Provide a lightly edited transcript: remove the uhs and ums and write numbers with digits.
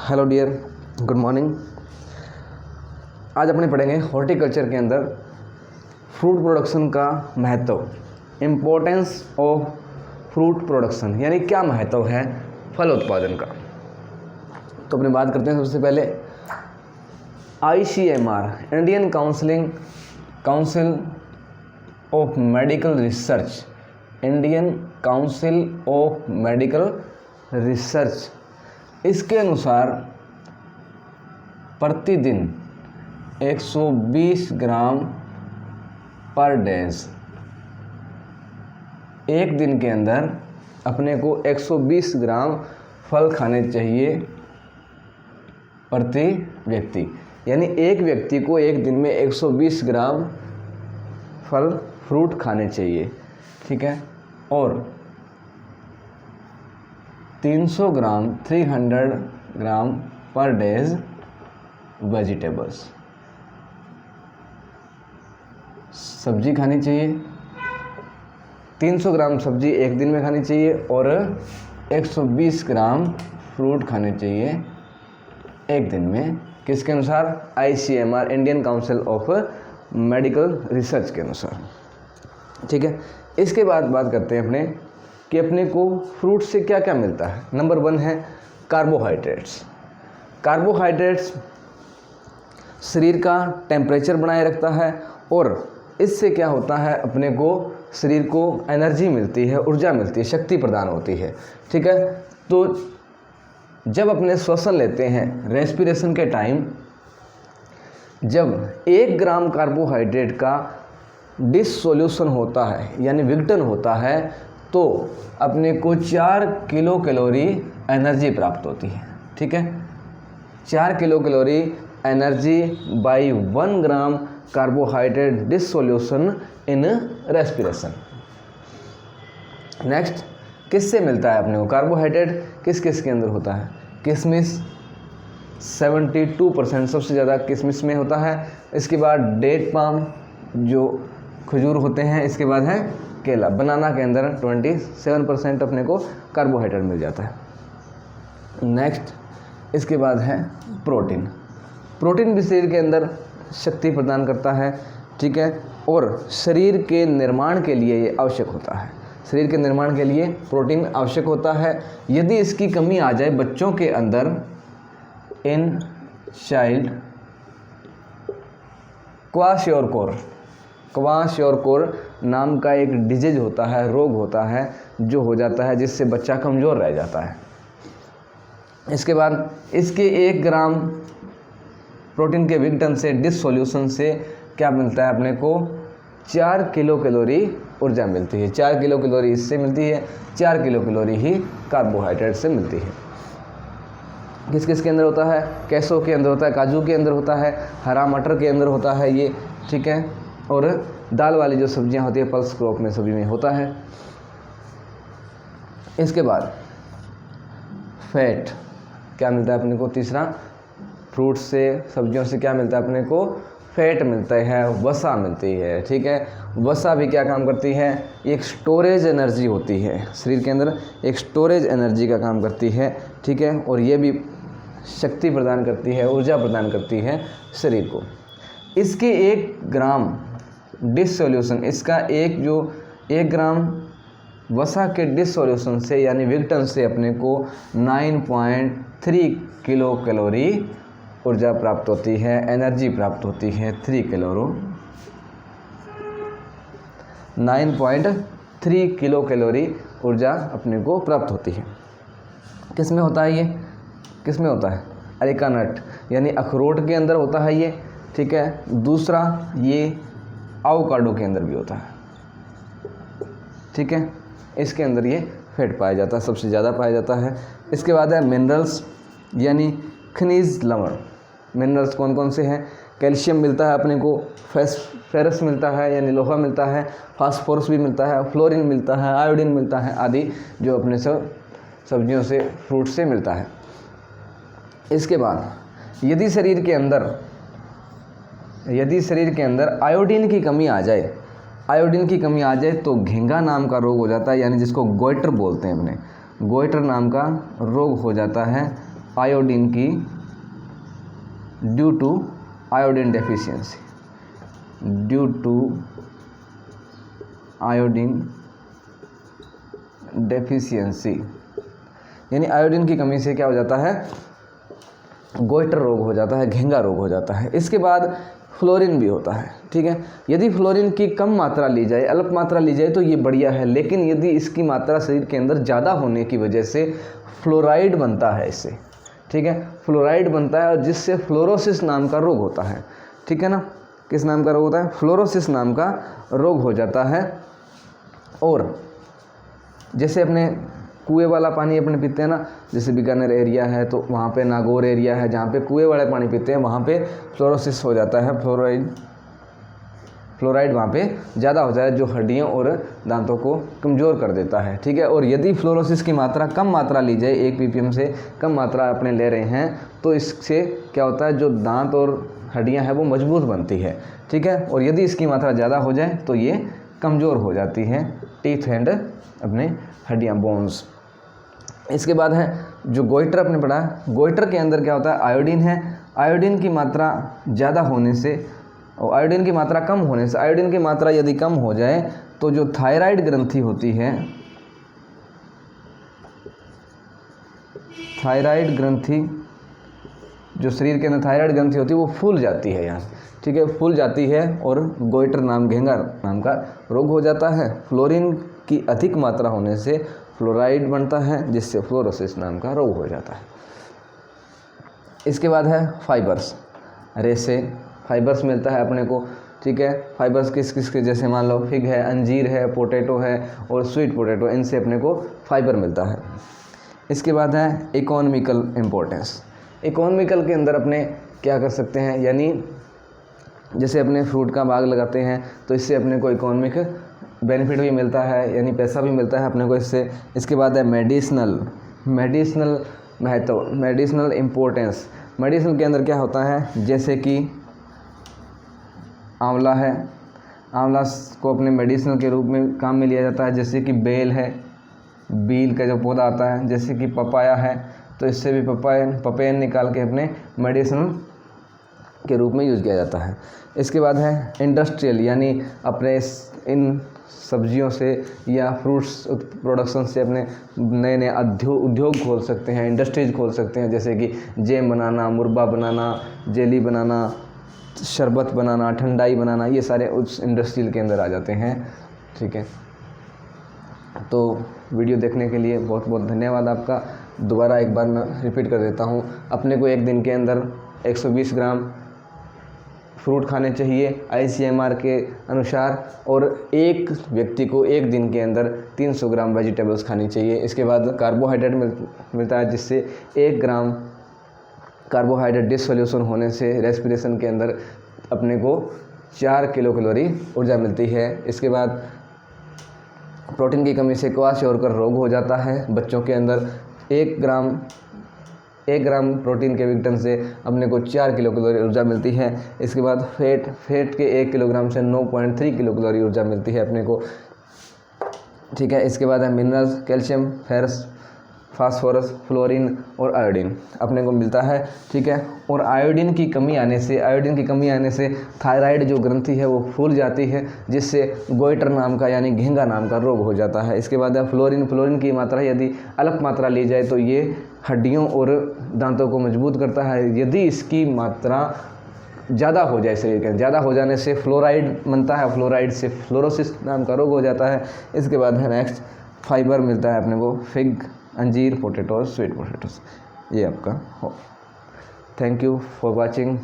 Hello dear, good morning. आज अपने पढ़ेंगे हॉर्टिकल्चर के अंदर फ्रूट प्रोडक्शन का महत्व, इम्पोर्टेंस ऑफ फ्रूट प्रोडक्शन, यानी क्या महत्व है फल उत्पादन का। तो अपने बात करते हैं सबसे पहले ICMR, Indian council of medical research, Indian council of medical research, इसके अनुसार प्रतिदिन 120 ग्राम पर डेज, एक दिन के अंदर अपने को 120 ग्राम फल खाने चाहिए प्रति व्यक्ति, यानी एक व्यक्ति को एक दिन में 120 ग्राम फल फ्रूट खाने चाहिए, ठीक है। और 300 ग्राम पर डेज वेजिटेबल्स, सब्जी खानी चाहिए। 300 ग्राम सब्जी एक दिन में खानी चाहिए और 120 ग्राम फ्रूट खाने चाहिए एक दिन में। किसके अनुसार? ICMR, Indian council of medical research के अनुसार, ठीक है। इसके बाद बात करते हैं अपने कि अपने को फ्रूट से क्या क्या मिलता है। नंबर 1 है कार्बोहाइड्रेट्स। कार्बोहाइड्रेट्स शरीर का टेम्परेचर बनाए रखता है और इससे क्या होता है, अपने को शरीर को एनर्जी मिलती है, ऊर्जा मिलती है, शक्ति प्रदान होती है, ठीक है। तो जब अपने श्वसन लेते हैं, रेस्पिरेशन के टाइम, जब 1 ग्राम कार्बोहाइड्रेट का डिसोल्यूशन होता है यानी विघटन होता है, तो अपने को 4 किलो कैलोरी एनर्जी प्राप्त होती है, ठीक है। 4 kilo calorie energy by 1 gram carbohydrate dissolution in respiration. Next, किससे मिलता है अपने को कार्बोहाइड्रेट? किस किस के अंदर होता है? किशमिश 72% सबसे ज़्यादा किशमिश में होता है। इसके बाद डेट पाम जो खजूर होते हैं, इसके बाद है केला, बनाना के अंदर 27% अपने को कार्बोहाइड्रेट मिल जाता है। नेक्स्ट, इसके बाद है प्रोटीन। प्रोटीन भी शरीर के अंदर शक्ति प्रदान करता है, ठीक है, और शरीर के निर्माण के लिए ये आवश्यक होता है। शरीर के निर्माण के लिए प्रोटीन आवश्यक होता है। यदि इसकी कमी आ जाए बच्चों के अंदर, इन चाइल्ड क्वाशियोरकोर नाम का एक डिजीज होता है, रोग होता है जो हो जाता है, जिससे बच्चा कमज़ोर रह जाता है। इसके बाद इसके 1 ग्राम प्रोटीन के विघटन से, डिसोल्यूशन से क्या मिलता है अपने को? 4 किलो कैलोरी ऊर्जा मिलती है। 4 किलो कैलोरी इससे मिलती है, 4 किलो कैलोरी ही कार्बोहाइड्रेट से मिलती है। किस किस के अंदर होता है? कैसों के अंदर होता है, काजू के अंदर होता है, हरा मटर के अंदर होता है ये, ठीक है। और दाल वाली जो सब्जियां होती है, पल्स क्रॉप में सभी में होता है। इसके बाद फैट क्या मिलता है अपने को? तीसरा, फ्रूट से, सब्जियों से क्या मिलता है अपने को? फैट मिलता है, वसा मिलती है, ठीक है। वसा भी क्या काम करती है? एक स्टोरेज एनर्जी होती है शरीर के अंदर, एक स्टोरेज एनर्जी का काम करती है, ठीक है। और ये भी शक्ति प्रदान करती है, ऊर्जा प्रदान करती है शरीर को। इसके 1 ग्राम डिसोल्यूशन, इसका 1 ग्राम वसा के डिसोल्यूशन से यानी विघटन से अपने को 9.3 किलो कैलोरी ऊर्जा प्राप्त होती है, एनर्जी प्राप्त होती है। 9.3 किलो कैलोरी ऊर्जा अपने को प्राप्त होती है। किस में होता है ये? किस में होता है? अरेका नट यानी अखरोट के अंदर होता है ये, ठीक है। दूसरा, ये एवोकाडो के अंदर भी होता है, ठीक है। इसके अंदर ये फैट पाया जाता है, सबसे ज़्यादा पाया जाता है। इसके बाद है मिनरल्स यानी खनिज लवण। मिनरल्स कौन कौन से हैं? कैल्शियम मिलता है अपने को, फेरस मिलता है यानी लोहा मिलता है, फास्फोरस भी मिलता है, फ्लोरीन मिलता है, आयोडीन मिलता है, आदि जो अपने सब्जियों से, फ्रूट से मिलता है। इसके बाद यदि शरीर के अंदर आयोडीन की कमी आ जाए तो घेंगा नाम का रोग हो जाता है, यानी जिसको गोइटर बोलते हैं अपने, गोइटर नाम का रोग हो जाता है आयोडीन की due to iodine deficiency, due to iodine deficiency, यानी आयोडीन की कमी से क्या हो जाता है, गोइटर रोग हो जाता है, घेंगा रोग हो जाता है। इसके बाद फ्लोरीन भी होता है, ठीक है। यदि फ्लोरीन की कम मात्रा ली जाए, अल्प मात्रा ली जाए तो ये बढ़िया है, लेकिन यदि इसकी मात्रा शरीर के अंदर ज़्यादा होने की वजह से फ्लोराइड बनता है इससे, ठीक है, फ्लोराइड बनता है और जिससे फ्लोरोसिस नाम का रोग होता है, ठीक है ना। किस नाम का रोग होता है, फ्लोरोसिस नाम का रोग हो जाता है। और जैसे अपने कुएं वाला पानी अपने पीते हैं ना, जैसे बीकानेर एरिया है तो वहाँ पे नागौर एरिया है जहाँ पे कुएं वाले पानी पीते हैं, वहाँ पे फ्लोरोसिस हो जाता है, फ्लोराइड वहाँ पे ज़्यादा हो जाता है, जो हड्डियों और दांतों को कमज़ोर कर देता है, ठीक है। और यदि फ्लोरोसिस की मात्रा कम मात्रा ली जाए, 1 ppm से कम मात्रा अपने ले रहे हैं, तो इससे क्या होता है, जो दांत और हड्डियाँ हैं वो मजबूत बनती है, ठीक है। और यदि इसकी मात्रा ज़्यादा हो जाए तो ये कमज़ोर हो जाती हैं, टीथ एंड अपने हड्डियाँ, बोन्स। इसके बाद है जो गोइटर अपने पढ़ा, गोइटर के अंदर क्या होता है, आयोडीन है। आयोडीन की मात्रा ज़्यादा होने से और आयोडीन की मात्रा कम होने से, आयोडीन की मात्रा यदि कम हो जाए तो जो थायराइड ग्रंथि होती है, थायराइड ग्रंथि, जो शरीर के अंदर थायराइड ग्रंथि होती है वो फूल जाती है यहाँ, ठीक है, फूल जाती है और गोइटर नाम, घेंगा नाम का रोग हो जाता है। फ्लोरीन की अधिक मात्रा होने से फ्लोराइड बनता है, जिससे फ्लोरोसिस नाम का रोग हो जाता है। इसके बाद है फाइबर्स, रेसे, फाइबर्स मिलता है अपने को, ठीक है। फाइबर्स किस किस के, जैसे मान लो फिग है, अंजीर है, पोटैटो है और स्वीट पोटैटो, इनसे अपने को फाइबर मिलता है। इसके बाद है इकोनॉमिकल इम्पोर्टेंस। इकोनॉमिकल के अंदर अपने क्या कर सकते हैं, यानी जैसे अपने फ्रूट का बाग लगाते हैं तो इससे अपने को इकोनॉमिक बेनिफिट भी मिलता है, यानी पैसा भी मिलता है अपने को इससे। इसके बाद है मेडिसिनल महत्व, मेडिसिनल इम्पोर्टेंस। मेडिसिन के अंदर क्या होता है, जैसे कि आंवला है, आंवला को अपने मेडिसिनल के रूप में काम में लिया जाता है। जैसे कि बेल है, बील का जो पौधा आता है, जैसे कि पपाया है, तो इससे भी पपायन निकाल के अपने मेडिसिनल के रूप में यूज़ किया जाता है। इसके बाद है इंडस्ट्रियल, यानी अपने इन सब्जियों से या फ्रूट्स प्रोडक्शन से अपने नए नए उद्योग खोल सकते हैं, इंडस्ट्रीज खोल सकते हैं, जैसे कि जैम बनाना, मुरब्बा बनाना, जेली बनाना, शरबत बनाना, ठंडाई बनाना, ये सारे उस इंडस्ट्रियल के अंदर आ जाते हैं, ठीक है। तो वीडियो देखने के लिए बहुत बहुत धन्यवाद आपका। दोबारा एक बार मैं रिपीट कर देता हूँ, अपने को एक दिन के अंदर 120 ग्राम फ्रूट खाने चाहिए ICMR के अनुसार, और एक व्यक्ति को एक दिन के अंदर 300 ग्राम वेजिटेबल्स खानी चाहिए। इसके बाद कार्बोहाइड्रेट मिलता है, जिससे 1 ग्राम कार्बोहाइड्रेट डिसोल्यूशन होने से रेस्पिरेशन के अंदर अपने को 4 किलो कैलोरी ऊर्जा मिलती है। इसके बाद प्रोटीन की कमी से क्वाशियोरकर रोग हो जाता है बच्चों के अंदर। 1 ग्राम प्रोटीन के विघटन से अपने को 4 किलो कैलोरी ऊर्जा मिलती है। इसके बाद फैट के 1 किलोग्राम से 9.3 किलो कैलोरी ऊर्जा मिलती है अपने को, ठीक है। इसके बाद है minerals, calcium, ferrous, phosphorus, fluorine और आयोडीन अपने को मिलता है, ठीक है। और आयोडीन की कमी आने से थायराइड जो ग्रंथि है वो फूल जाती है, जिससे गोइटर नाम का यानी घेंगा नाम का रोग हो जाता है। इसके बाद है फ्लोरीन की मात्रा यदि अल्प मात्रा ली जाए तो ये हड्डियों और दांतों को मजबूत करता है। यदि इसकी मात्रा ज़्यादा हो जाए, शरीर के ज़्यादा हो जाने से फ्लोराइड बनता है, फ्लोराइड से फ्लोरोसिस नाम का रोग हो जाता है। इसके बाद है नेक्स्ट फाइबर मिलता है अपने को, फिग, अंजीर, पोटैटो, स्वीट पोटैटोस, ये आपका हो। Thank you for watching.